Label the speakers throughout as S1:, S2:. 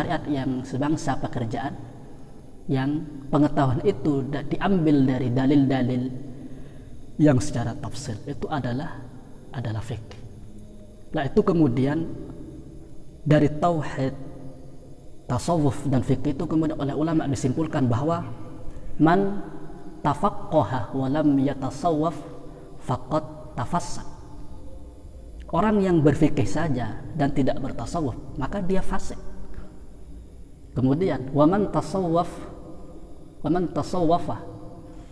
S1: syariat, yang sebangsa pekerjaan, yang pengetahuan itu diambil dari dalil-dalil yang secara tafsir itu adalah fikih. Nah, itu kemudian dari tauhid, tasawuf dan fikih itu kemudian oleh ulama disimpulkan bahwa man tafaqqaha wa lam yatasawwaf faqad tafassaq. Orang yang berfikih saja dan tidak bertasawuf, maka dia fasik. Kemudian wa man tasawwafa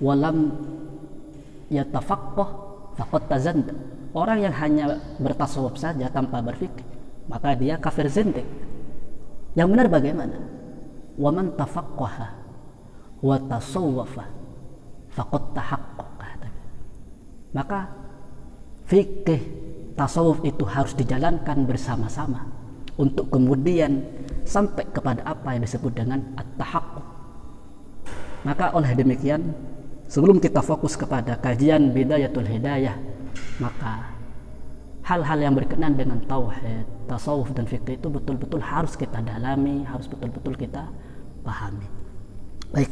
S1: wa lam yatafaqqah faqad tazanda. Orang yang hanya bertasawuf saja tanpa berfikih, maka dia kafir zindik. Yang benar bagaimana? Wa man tafaqqaha wa tasawwafa faqad tahaqqaqa. Maka fikih, tasawuf itu harus dijalankan bersama-sama untuk kemudian sampai kepada apa yang disebut dengan at-tahaqquq. Maka oleh demikian, sebelum kita fokus kepada kajian Bidayatul Hidayah, maka hal-hal yang berkenaan dengan tauhid, tasawuf dan fikih itu betul-betul harus kita dalami, harus betul-betul kita pahami. Baik,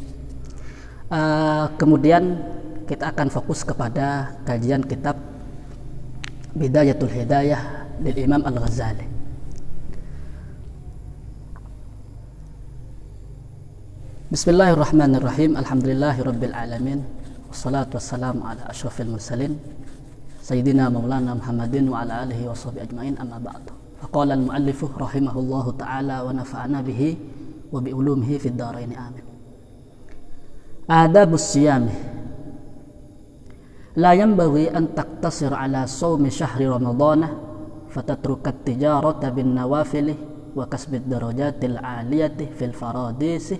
S1: kemudian kita akan fokus kepada kajian kitab Bidayatul Hidayah dari Imam Al-Ghazali. Bismillahirrahmanirrahim. Alhamdulillahirabbil alamin. Wassalatu wassalamu ala asyrafil mursalin sayyidina maulana Muhammadin wa ala alihi wa sahbihi ajmain, amma ba'du. Faqala al-muallifu rahimahullahu ta'ala wa nafa'ana bihi wa bi ulumihi fid dharain, amin. Adabus siyami la yanbaghi an taqtasir ala sawmi syahri ramadana fatatruka at-tijarata bin nawafil wa kasbi ad-darajatil 'aliyati fil faradis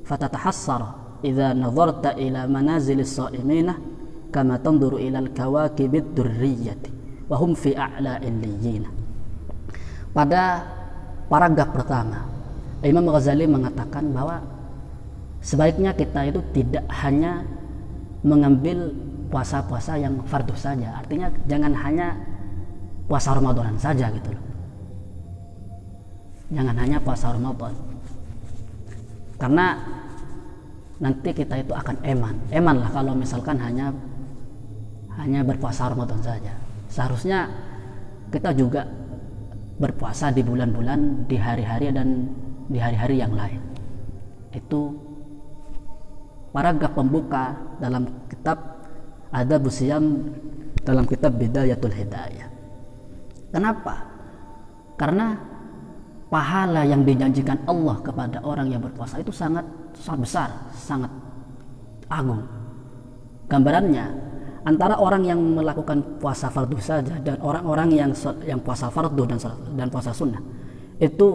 S1: fatatahassara idza nadharta ila manazilis sha'imina kama tanzuru ila al-kawakibid durriyati wa hum fi a'la illiyyin. Pada paragraf pertama, Imam Ghazali mengatakan bahwa sebaiknya kita itu tidak hanya mengambil puasa-puasa yang fardu saja, artinya jangan hanya puasa Ramadan saja gitu loh. Jangan hanya puasa Ramadan, karena nanti kita itu akan eman lah kalau misalkan hanya berpuasa Ramadan saja. Seharusnya kita juga berpuasa di bulan-bulan, di hari-hari dan di hari-hari yang lain. Itu paragraf pembuka dalam kitab Adabus Siyam, dalam kitab Bidayatul Hidayah. Kenapa? Karena pahala yang dijanjikan Allah kepada orang yang berpuasa itu sangat besar, sangat agung. Gambarannya, antara orang yang melakukan puasa fardu saja dan orang-orang yang puasa fardu dan puasa sunnah itu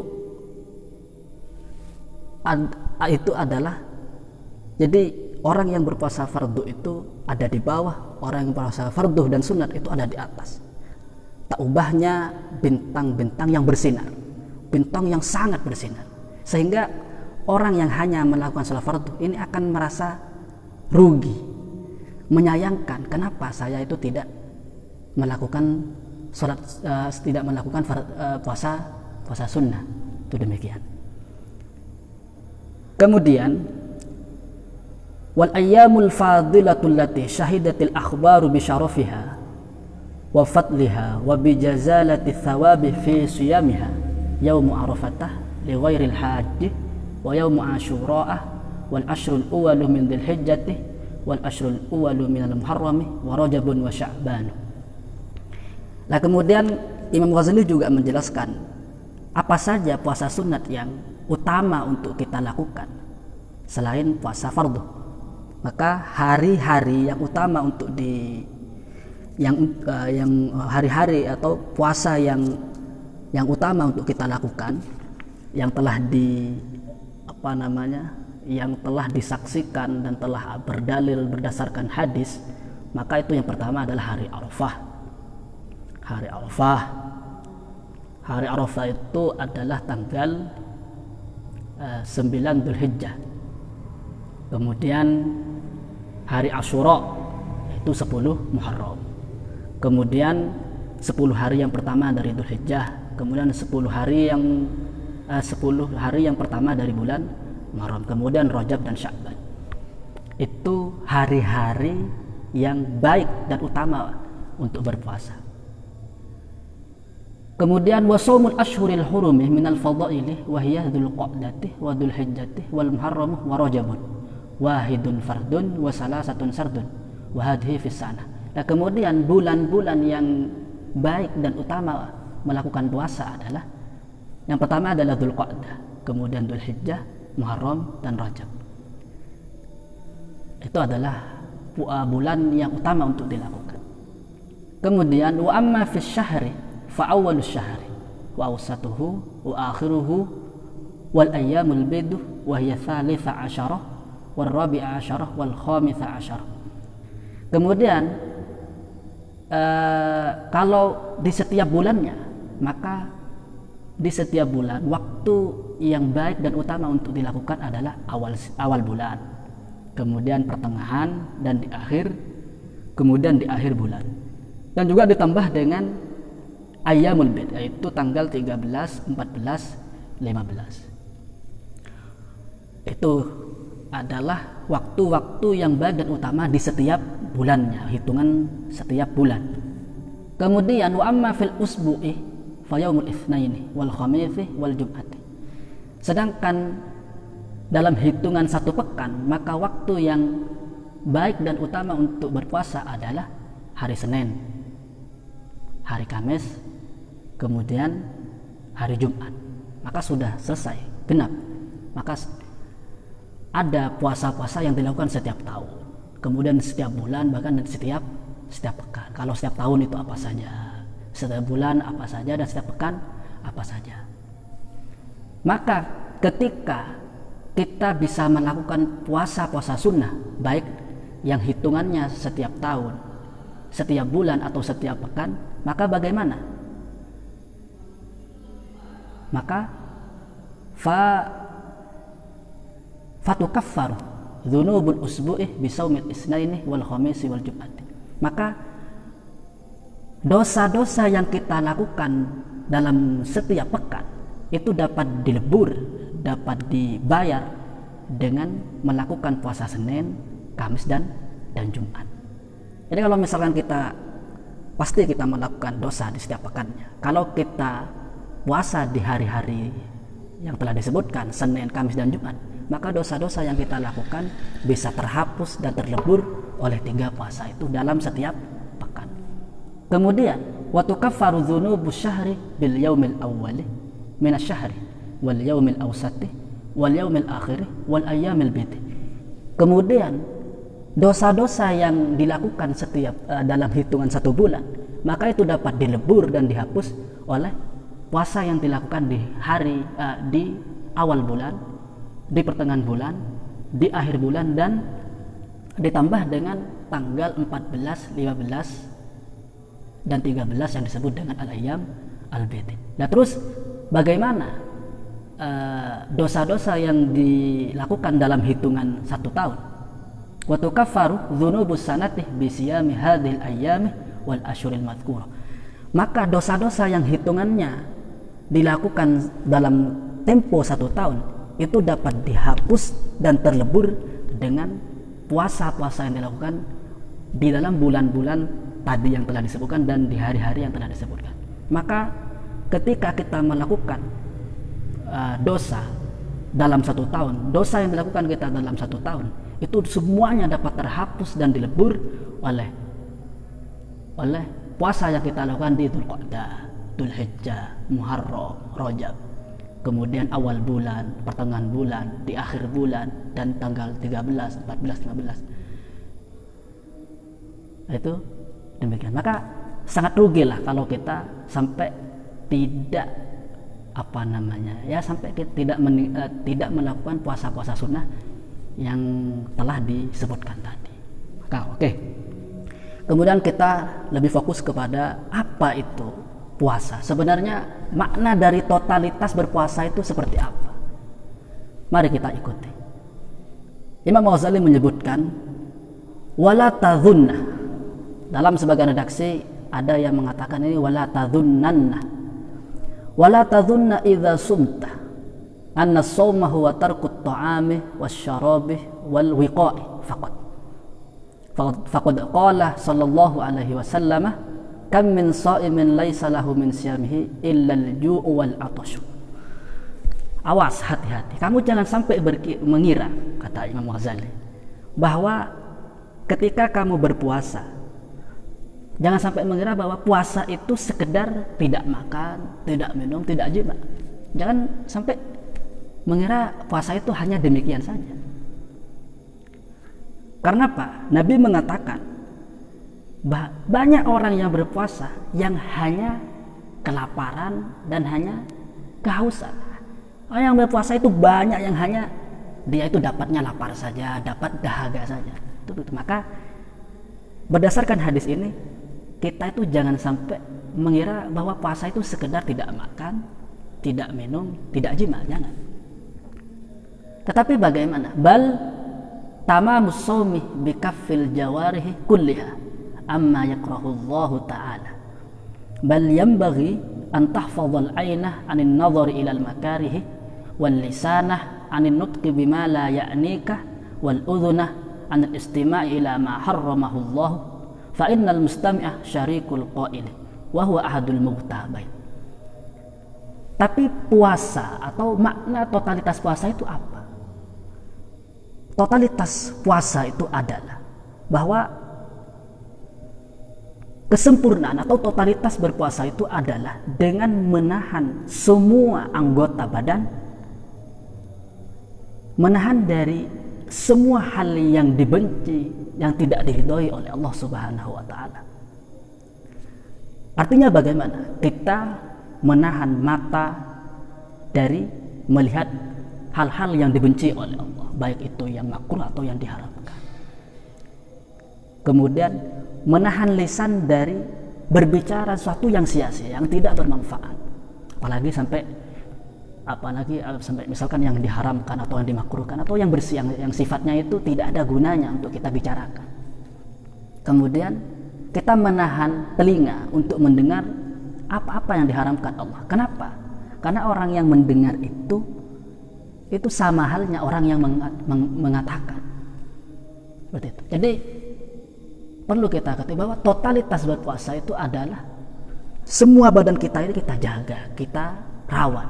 S1: adalah, jadi orang yang berpuasa fardu itu ada di bawah, orang yang berpuasa fardu dan sunat itu ada di atas. Tak ubahnya bintang-bintang yang bersinar, bintang yang sangat bersinar, sehingga orang yang hanya melakukan salat fardu ini akan merasa rugi, menyayangkan kenapa saya itu tidak melakukan salat, tidak melakukan puasa sunnah. Itu demikian. Kemudian wal ayyamul fadilatul lati syahidatil akhbaru bi syarafiha wa fadliha wa bi jazalati thawabi fi siyamiha yaumu arafatah li ghairil haji wa yaumu asyura'ah wal ashrul uwalu min dzil hijjati wal ashrul uwalu minal muharrami wa rajabun wa sya'ban. Nah, kemudian Imam Ghazali juga menjelaskan apa saja puasa sunat yang utama untuk kita lakukan selain puasa fardu. Maka hari-hari yang utama untuk hari-hari atau puasa yang utama untuk kita lakukan, yang telah yang telah disaksikan dan telah berdalil berdasarkan hadis, maka itu yang pertama adalah hari Arafah. Hari Arafah itu adalah tanggal 9 Dzulhijjah. Kemudian hari Asyura itu 10 Muharram. Kemudian 10 hari yang pertama dari Dzulhijjah, kemudian 10 hari yang 10 hari yang pertama dari bulan Muharram, kemudian Rajab dan Sya'ban. Itu hari-hari yang baik dan utama untuk berpuasa. Kemudian wa shaumul ashhuril hurumi minal fadaili wa hiya dzulqa'dati wa dzulhijjati wal muharram wa rajabun wahidun fardun wa salasatun sardun wa hadhihi fis sanah. Nah, kemudian bulan-bulan yang baik dan utama melakukan puasa adalah yang pertama adalah Dzulqa'dah, kemudian Dzulhijjah, Muharram dan Rajab. Itu adalah bulan yang utama untuk dilakukan. Kemudian wa amma fis syahri fa awwalus syahri wa awsatuhu wa akhiruhu wal ayyamul bidu wa hiya thalitha asyarah wal rabi'a asyarah wal khamisa asyarah. Kemudian kalau di setiap bulannya, maka di setiap bulan waktu yang baik dan utama untuk dilakukan adalah awal bulan, kemudian pertengahan dan di akhir, kemudian di akhir bulan. Dan juga ditambah dengan ayyamul bid, yaitu tanggal 13, 14, 15. Itu adalah waktu-waktu yang baik dan utama di setiap bulannya, hitungan setiap bulan. Kemudian wa amma fil usbu'i fa yaumul itsnaini wal khamisi wal jum'ati. Sedangkan dalam hitungan satu pekan, maka waktu yang baik dan utama untuk berpuasa adalah hari Senin, hari Kamis, kemudian hari Jumat. Maka sudah selesai, genap. Maka ada puasa-puasa yang dilakukan setiap tahun, kemudian setiap bulan, bahkan setiap pekan. Kalau setiap tahun itu apa saja, setiap bulan apa saja, dan setiap pekan apa saja. Maka ketika kita bisa melakukan puasa-puasa sunnah, baik yang hitungannya setiap tahun, setiap bulan atau setiap pekan, maka bagaimana? Maka fatukaffaru dzunubul usbu'i bisaumil isnaini wal khamisi wal jum'ati. Maka dosa-dosa yang kita lakukan dalam setiap pekan itu dapat dilebur, dapat dibayar dengan melakukan puasa Senin, Kamis dan Jumat. Jadi kalau misalkan pasti kita melakukan dosa di setiap pekannya. Kalau kita puasa di hari-hari yang telah disebutkan, Senin, Kamis dan Jumat, maka dosa-dosa yang kita lakukan bisa terhapus dan terlebur oleh 3 puasa itu dalam setiap pekan. Kemudian wa tukaffaru dzunubus syahri bil yaumil awwali minasy syahri wal yaumil awsati wal yaumil akhiri wal ayyamil bid. Kemudian dosa-dosa yang dilakukan setiap dalam hitungan 1 bulan, maka itu dapat dilebur dan dihapus oleh puasa yang dilakukan di awal bulan, di pertengahan bulan, di akhir bulan, dan ditambah dengan tanggal 14, 15 dan 13 yang disebut dengan al-ayyam al-bid. Nah, terus bagaimana dosa-dosa yang dilakukan dalam hitungan 1 tahun? Wa tukaffaru dzunubus sanati bi siyami hadhil ayyami wal asyuril madhkurah. Maka dosa-dosa yang hitungannya dilakukan dalam tempo 1 tahun itu dapat dihapus dan terlebur dengan puasa-puasa yang dilakukan di dalam bulan-bulan tadi yang telah disebutkan dan di hari-hari yang telah disebutkan. Maka ketika kita melakukan dosa dalam 1 tahun, dosa yang dilakukan kita dalam 1 tahun itu semuanya dapat terhapus dan dilebur oleh puasa yang kita lakukan di Dzulqa'dah, Dzulhijjah, Muharram, Rajab, kemudian awal bulan, pertengahan bulan, di akhir bulan, dan tanggal 13, 14, 15. Itu demikian. Maka sangat rugilah kalau kita sampai tidak sampai kita tidak melakukan puasa-puasa sunnah yang telah disebutkan tadi. Maka oke. Kemudian kita lebih fokus kepada apa itu puasa. Sebenarnya makna dari totalitas berpuasa itu seperti apa? Mari kita ikuti. Imam Ghazali menyebutkan wala tadhunna. Dalam sebagian redaksi ada yang mengatakan ini wala tadhunnanna. Wala tadhunna idza sumta anna as-sawma huwa tarku at-ta'ami wasyarabi wal wiqa'i faqat. Faqad qala sallallahu alaihi wasallam kam min sha'imin laisa lahu min siyamihi illa al-ju'u wal 'atashu. Awas, hati-hati, kamu jangan sampai mengira, kata Imam Ghazali, bahwa ketika kamu berpuasa, jangan sampai mengira bahwa puasa itu sekedar tidak makan, tidak minum, tidak jima. Jangan sampai mengira puasa itu hanya demikian saja. Karena apa? Nabi mengatakan banyak orang yang berpuasa yang hanya kelaparan dan hanya kehausan. Orang yang berpuasa itu banyak yang hanya dia itu dapatnya lapar saja, dapat dahaga saja. Maka berdasarkan hadis ini, kita itu jangan sampai mengira bahwa puasa itu sekedar tidak makan, tidak minum, tidak jima, jangan. Tetapi bagaimana? Bal tamamus shaumi bikaffil jawarihi kulliha amma yakrahu Allah ta'ala. Bal yanbaghi an tahfadhal 'ainah 'anil nadhari ila al-makarihi wal lisanah 'anil nutqi bima la ya'nika wal udhunah 'anil istima'i ila ma harramahu Allah fa innal mustami'a syarikul qaili wa huwa ahadul mughtabain. Tapi puasa atau makna totalitas puasa itu apa? Totalitas puasa itu adalah bahwa kesempurnaan atau totalitas berpuasa itu adalah dengan menahan semua anggota badan, menahan dari semua hal yang dibenci, yang tidak diridhoi oleh Allah Subhanahu wa taala. Artinya bagaimana? Kita menahan mata dari melihat hal-hal yang dibenci oleh Allah, baik itu yang makruh atau yang diharamkan. Kemudian menahan lisan dari berbicara sesuatu yang sia-sia, yang tidak bermanfaat, apalagi sampai misalkan yang diharamkan atau yang dimakruhkan atau yang bersih, yang sifatnya itu tidak ada gunanya untuk kita bicarakan. Kemudian kita menahan telinga untuk mendengar apa-apa yang diharamkan Allah. Kenapa? Karena orang yang mendengar itu sama halnya orang yang mengatakan. Seperti itu. Jadi perlu kita ketahui bahwa totalitas berpuasa itu adalah semua badan kita ini kita jaga, kita rawat,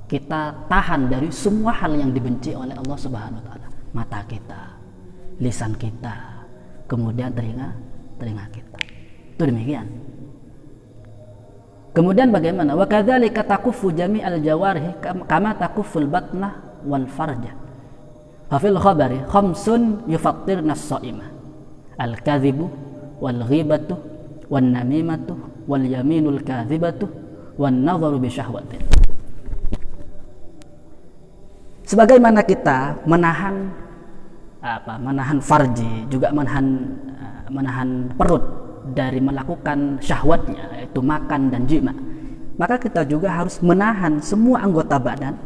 S1: kita tahan dari semua hal yang dibenci oleh Allah Subhanahu wa taala. Mata kita, lisan kita, kemudian telinga kita. Itu demikian. Kemudian bagaimana? Wa kadzalika takuffu jami'al jawarih kama takufful batnah wal farja. Fa fil khabari khamsun yufattirna as-shaimah. Al-kadhibu wal ghibatu wan namimatu wal yaminul kadhibatu wan nadharu bi syahwatin. Sebagaimana kita menahan farji, juga menahan perut dari melakukan syahwatnya, yaitu makan dan jima, maka kita juga harus menahan semua anggota badan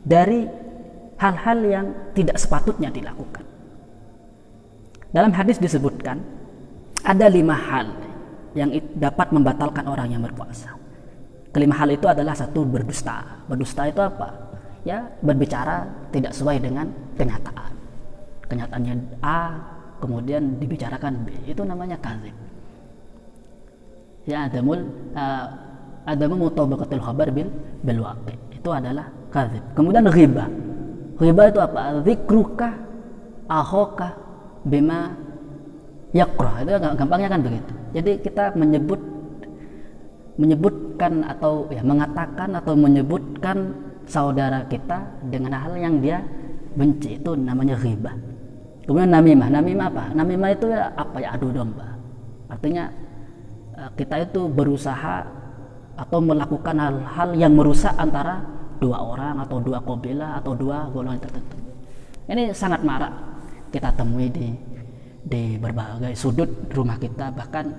S1: dari hal-hal yang tidak sepatutnya dilakukan. Dalam hadis disebutkan ada 5 hal yang dapat membatalkan orang yang berpuasa. Kelima hal itu adalah 1, berdusta. Berdusta itu apa? Ya, berbicara tidak sesuai dengan kenyataan. Kenyataannya A, kemudian dibicarakan B, itu namanya kadzib. Ya, adamu mutabaqatul khabar bil waqi, itu adalah kadzib. Kemudian ghibah. Ghibah itu apa? Dzikruka akhaka bima yakrah. Itu gampangnya kan begitu. Jadi kita menyebutkan atau ya mengatakan atau menyebutkan saudara kita dengan hal yang dia benci, itu namanya ghibah. Kemudian namimah. Namimah apa? Namimah itu ya apa ya? Adu domba. Artinya kita itu berusaha atau melakukan hal-hal yang merusak antara 2 orang atau 2 qabilah atau 2 golongan tertentu. Ini sangat marak kita temui di berbagai sudut rumah kita, bahkan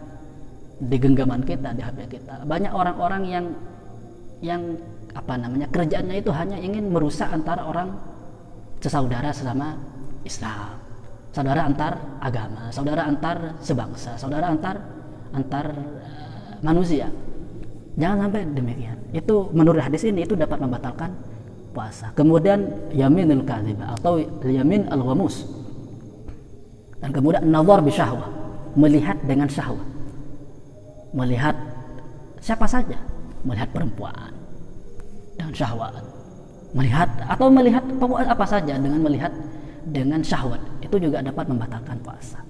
S1: di genggaman kita, di HP kita. Banyak orang-orang yang kerjaannya itu hanya ingin merusak antara orang sesaudara sesama Islam, saudara antar agama, saudara antar sebangsa, saudara antar manusia. Jangan sampai demikian. Itu menurut hadis ini itu dapat membatalkan puasa. Kemudian yaminul kadhibah atau yamin al-ghamus. Dan kemudian nazar bi syahwah, melihat dengan syahwat. Melihat siapa saja, melihat perempuan dengan syahwat. Melihat pokoknya apa saja dengan syahwat, itu juga dapat membatalkan puasa.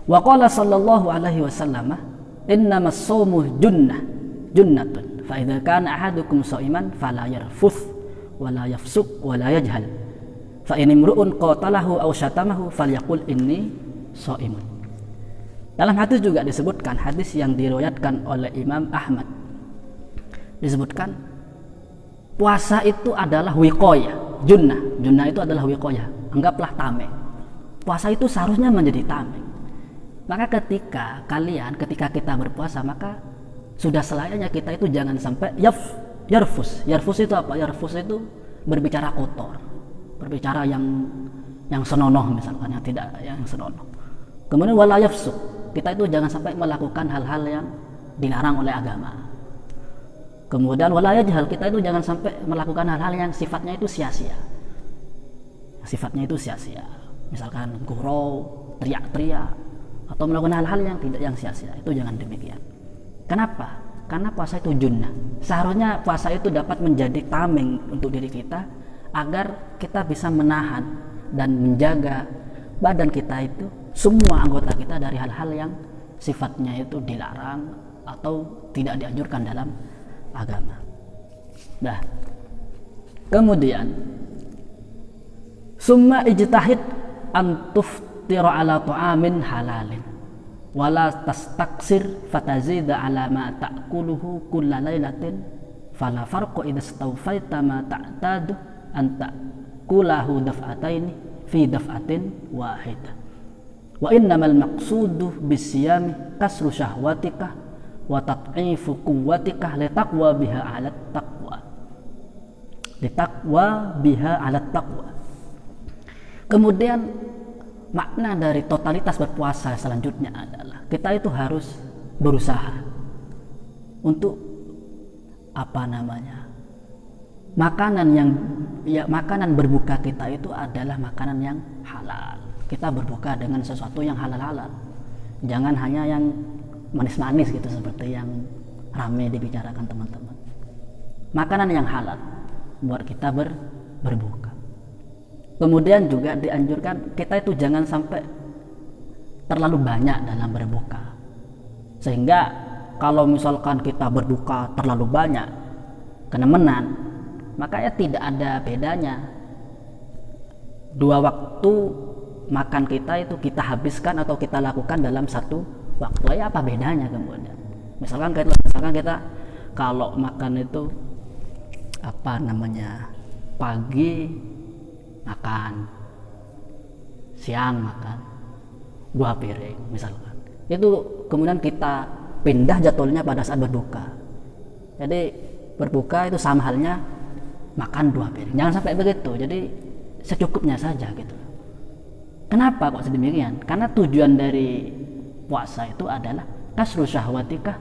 S1: Wa qala sallallahu alaihi wasallam, innamas shaumu junnatun fa idza kana ahadukum shaiman fala yarfuth wala yafsuq wala yajhal fa in imru'un qatalahu aw syatamahu falyaqul inni shaimun. Dalam hadis juga disebutkan, hadis yang diriwayatkan oleh Imam Ahmad, disebutkan puasa itu adalah wiqayah. Junnah itu adalah wiqayah, anggaplah tameng. Puasa itu seharusnya menjadi tameng. Maka ketika kita berpuasa, maka sudah selayaknya kita itu jangan sampai yarfus. Yarfus itu apa? Yarfus itu berbicara kotor, berbicara yang senonoh misalkan, yang senonoh. Kemudian wala yafsuq, kita itu jangan sampai melakukan hal-hal yang dilarang oleh agama. Kemudian wala yajhal, kita itu jangan sampai melakukan hal-hal yang sifatnya itu sia-sia. Misalkan gurau, teriak-teriak, atau melakukan hal-hal yang sia-sia, itu jangan demikian. Kenapa? Karena puasa itu junnah. Seharusnya puasa itu dapat menjadi tameng untuk diri kita, agar kita bisa menahan dan menjaga badan kita itu, semua anggota kita, dari hal-hal yang sifatnya itu dilarang atau tidak dianjurkan dalam agama. Nah, kemudian summa ijtahid an tuftira ala ta'amin halalin wala tastaksir fatazida ala ma ta'kuluhu kulla lailatin fala farqa idza stawfaita ma ta'tadu an ta'kulahu daf'ataini fi daf'atin wahidah. Wa innamal maqsudu bisiyami kasru syahwatika wa tat'ifu quwwatika litaqwa biha 'ala taqwa. Kemudian makna dari totalitas berpuasa selanjutnya adalah kita itu harus berusaha untuk makanan berbuka kita itu adalah makanan yang halal. Kita berbuka dengan sesuatu yang halal-halal, jangan hanya yang manis-manis gitu seperti yang ramai dibicarakan teman-teman. Makanan yang halal buat kita berbuka. Kemudian juga dianjurkan kita itu jangan sampai terlalu banyak dalam berbuka, sehingga kalau misalkan kita berbuka terlalu banyak kenemenan, maka ya tidak ada bedanya 2 waktu makan kita itu kita habiskan atau kita lakukan dalam 1 waktu. Ya apa bedanya kemudian? Misalkan kita kalau makan itu pagi makan, siang makan 2 piring misalkan, itu kemudian kita pindah jadwalnya pada saat berbuka. Jadi berbuka itu sama halnya makan 2 piring, jangan sampai begitu. Jadi secukupnya saja gitu. Kenapa kok sedemikian? Karena tujuan dari puasa itu adalah kasru syahwatika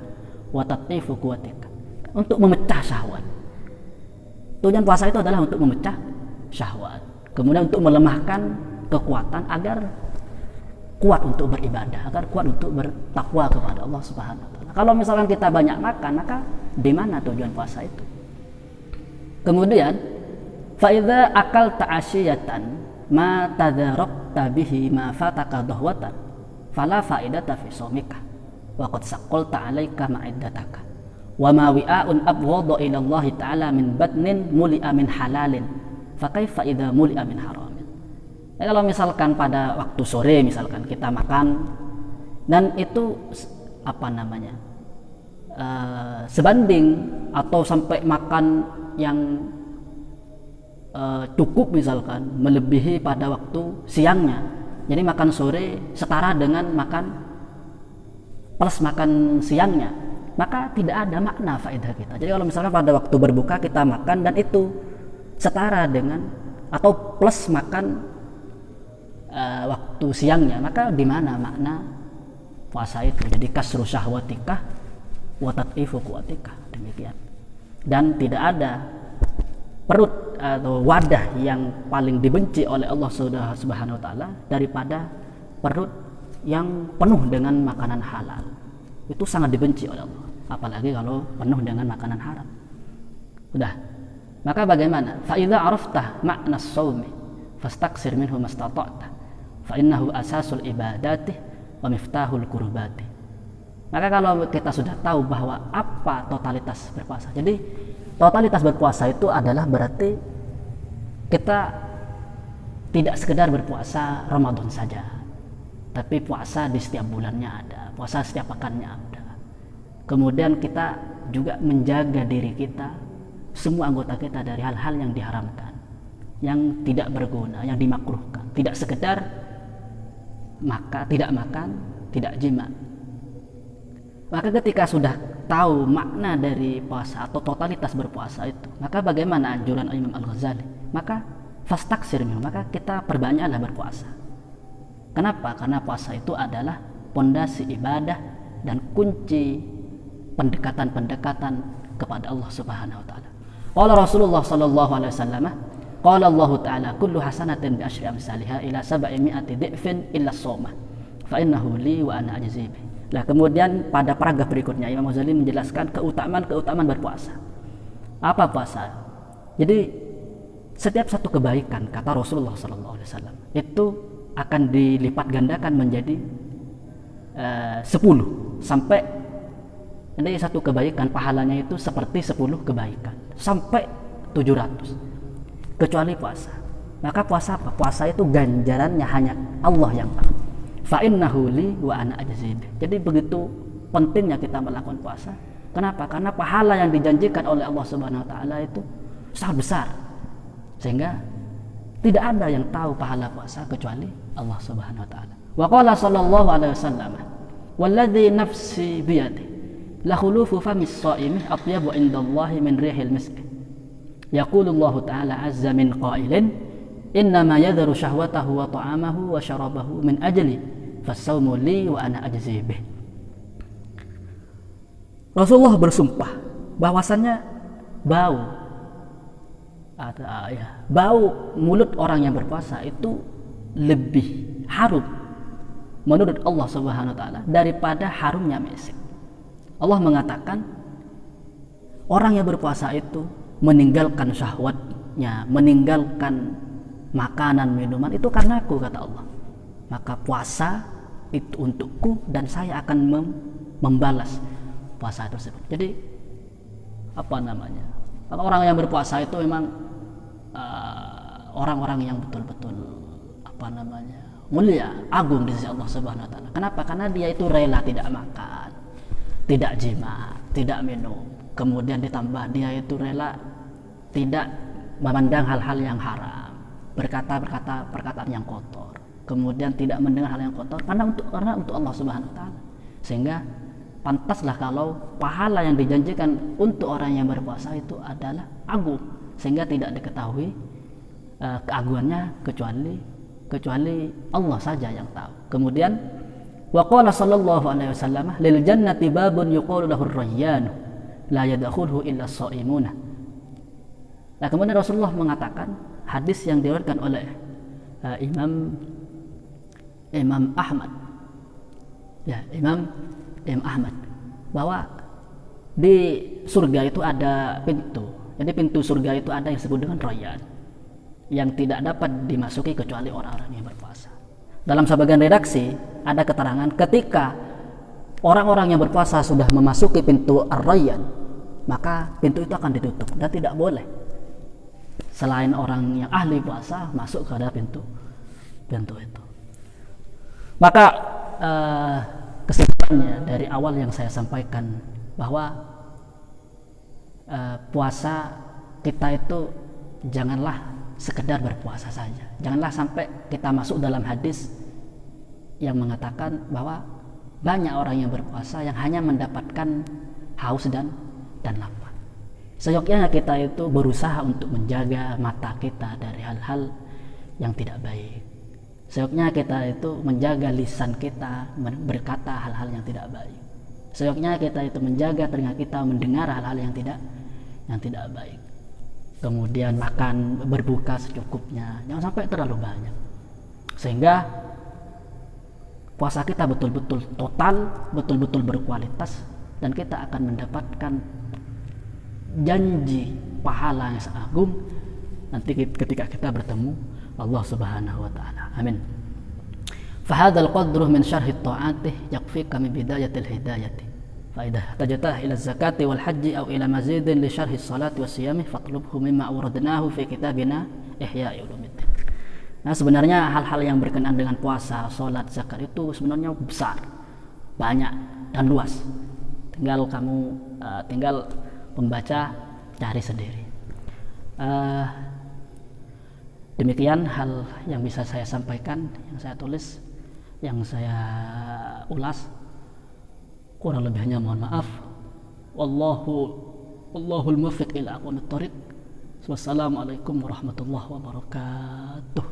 S1: wa tat'ifu quwwatika, untuk memecah syahwat. Tujuan puasa itu adalah untuk memecah syahwat, kemudian untuk melemahkan kekuatan agar kuat untuk beribadah, agar kuat untuk bertakwa kepada Allah Subhanahu wa taala. Kalau misalkan kita banyak makan, maka di mana tujuan puasa itu? Kemudian fa idza akalta ashiyatan ma tadarakta bihi ma fataka dahwatan fala faidata fi shaumika wa qad saqalta 'alaika ma'iddataka wa ma wi'a'un abghadha ila Allah ta'ala min batnin muli'a min halalin fa kaifa idza muli'a min haramin. Kalau misalkan pada waktu sore misalkan kita makan dan itu sebanding atau sampai makan yang cukup, misalkan melebihi pada waktu siangnya, jadi makan sore setara dengan makan plus makan siangnya, maka tidak ada makna faedah kita. Jadi kalau misalkan pada waktu berbuka kita makan dan itu setara dengan atau plus makan waktu siangnya, maka di mana makna puasa itu? Jadi kasru syahwatika wa tat'ifu quwwatika, demikian. Dan tidak ada perut atau wadah yang paling dibenci oleh Allah Subhanahu wa taala daripada perut yang penuh dengan makanan halal. Itu sangat dibenci oleh Allah, apalagi kalau penuh dengan makanan haram. Udah. Maka bagaimana? Fa idza arafta makna as-shaumi fastaqsir minhu mastata'ta fa innahu asasul ibadati wa miftahul qurbati. Maka kalau kita sudah tahu bahwa apa totalitas berpuasa, jadi totalitas berpuasa itu adalah berarti kita tidak sekedar berpuasa Ramadan saja, tapi puasa di setiap bulannya ada, puasa setiap pekannya ada. Kemudian kita juga menjaga diri kita, semua anggota kita dari hal-hal yang diharamkan, yang tidak berguna, yang dimakruhkan. Tidak sekedar tidak makan, tidak jima. Maka ketika sudah tahu makna dari puasa atau totalitas berpuasa itu, maka bagaimana anjuran Imam Al-Ghazali? Maka fastaksir, maka kita perbanyaklah berpuasa. Kenapa? Karena puasa itu adalah pondasi ibadah dan kunci pendekatan-pendekatan kepada Allah Subhanahu wa taala. Qala Rasulullah sallallahu alaihi wasallam, qala Allah taala kullu hasanatin bi asyri amsalha ila 700 dhifin illa shaumah fa innahu li wa ana ajzi bih. Nah, kemudian pada paragraf berikutnya Imam Ghazali menjelaskan keutamaan berpuasa. Apa puasa? Jadi setiap satu kebaikan, kata Rasulullah sallallahu alaihi wasallam, itu akan dilipat gandakan menjadi 10 sampai, jadi satu kebaikan pahalanya itu seperti 10 kebaikan sampai 700, kecuali puasa. Maka puasa apa? Puasa itu ganjarannya hanya Allah yang tahu. Fa innahu li wa ana ajzi bih. Jadi begitu pentingnya kita melakukan puasa. Kenapa? Karena pahala yang dijanjikan oleh Allah Subhanahu wa taala itu sangat besar, sehingga tidak ada yang tahu pahala puasa kecuali Allah Subhanahu wa taala. Wa qala sallallahu alaihi wasallam, "Walladzi nafsi biyadi, la khulufu famis shaimi atyabu indallahi min rihil misk." Yaqulu Allah taala azza min qailin, "Innama yadharu syahwatahu wa ta'amahu wa syarabahu min ajli, fas-saumu li wa ana ajzi bih." Rasulullah bersumpah bahwasannya bau mulut orang yang berpuasa itu lebih harum menurut Allah Subhanahu wa taala daripada harumnya misik. Allah mengatakan orang yang berpuasa itu meninggalkan syahwatnya, meninggalkan makanan minuman itu karena aku, kata Allah. Maka puasa itu untukku dan saya akan membalas puasa tersebut. Jadi kalau orang yang berpuasa itu memang orang-orang yang betul-betul mulia, agung di sisi Allah Subhanahu wa taala. Kenapa? Karena dia itu rela tidak makan, tidak jima, tidak minum. Kemudian ditambah dia itu rela tidak memandang hal-hal yang haram, berkata perkataan yang kotor, kemudian tidak mendengar hal yang kotor karena untuk Allah Subhanahu wa taala. Sehingga pantaslah kalau pahala yang dijanjikan untuk orang yang berpuasa itu adalah agung, sehingga tidak diketahui keagungannya kecuali Allah saja yang tahu. Kemudian wa qala sallallahu alaihi wasallam, lil jannati babun yuqalu lahu ar-rayyan la yadkhuluhu illa as-shaimuna. Nah, kemudian Rasulullah mengatakan, hadis yang diriwayatkan oleh Imam Ahmad, Imam Ahmad, bahwa di surga itu ada pintu. Jadi pintu surga itu ada yang disebut dengan rayyan, yang tidak dapat dimasuki kecuali orang-orang yang berpuasa. Dalam sebagian redaksi ada keterangan ketika orang-orang yang berpuasa sudah memasuki pintu ar-rayyan, maka pintu itu akan ditutup dan tidak boleh selain orang yang ahli puasa masuk ke dalam pintu itu. Maka kesimpulannya dari awal yang saya sampaikan bahwa puasa kita itu janganlah sekedar berpuasa saja. Janganlah sampai kita masuk dalam hadis yang mengatakan bahwa banyak orang yang berpuasa yang hanya mendapatkan haus dan lapar. Seyogyanya kita itu berusaha untuk menjaga mata kita dari hal-hal yang tidak baik. Seyogyanya kita itu menjaga lisan kita berkata hal-hal yang tidak baik. Seyogyanya kita itu menjaga telinga kita mendengar hal-hal yang tidak baik. kemudian makan berbuka secukupnya, jangan sampai terlalu banyak, sehingga puasa kita betul-betul total, betul-betul berkualitas, dan kita akan mendapatkan janji pahala yang agung nanti ketika kita bertemu Allah Subhanahu wa taala. Amin. Fahadha al-qadru min syarhi at-ta'ati yakfika min bidayatil hidayati. Fa idza tajata ila az-zakati wal haji aw ila mazidin li syarhi as-salati was siyami fatlubhu mimma awradnahu fi kitabina Ihya'i Ulumuddin. Nah, sebenarnya hal-hal yang berkenaan dengan puasa, salat, zakat itu sebenarnya besar, banyak dan luas. Tinggal pembaca cari sendiri. Demikian hal yang bisa saya sampaikan, yang saya tulis, yang saya ulas. Kurang lebihnya mohon maaf. Wallahul muwaffiq ila aqwamit thoriq. Wassalamualaikum warahmatullahi wabarakatuh.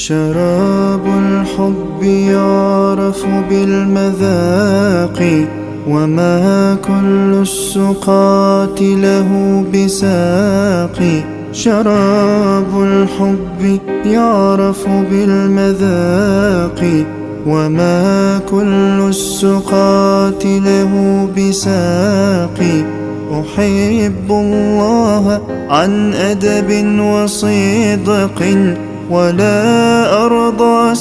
S2: شراب الحب يعرف بالمذاق وما كل السقاة له بساق. شراب الحب يعرف بالمذاق وما كل السقاة له بساق. أحب الله عن أدب وصدق ولا أرضى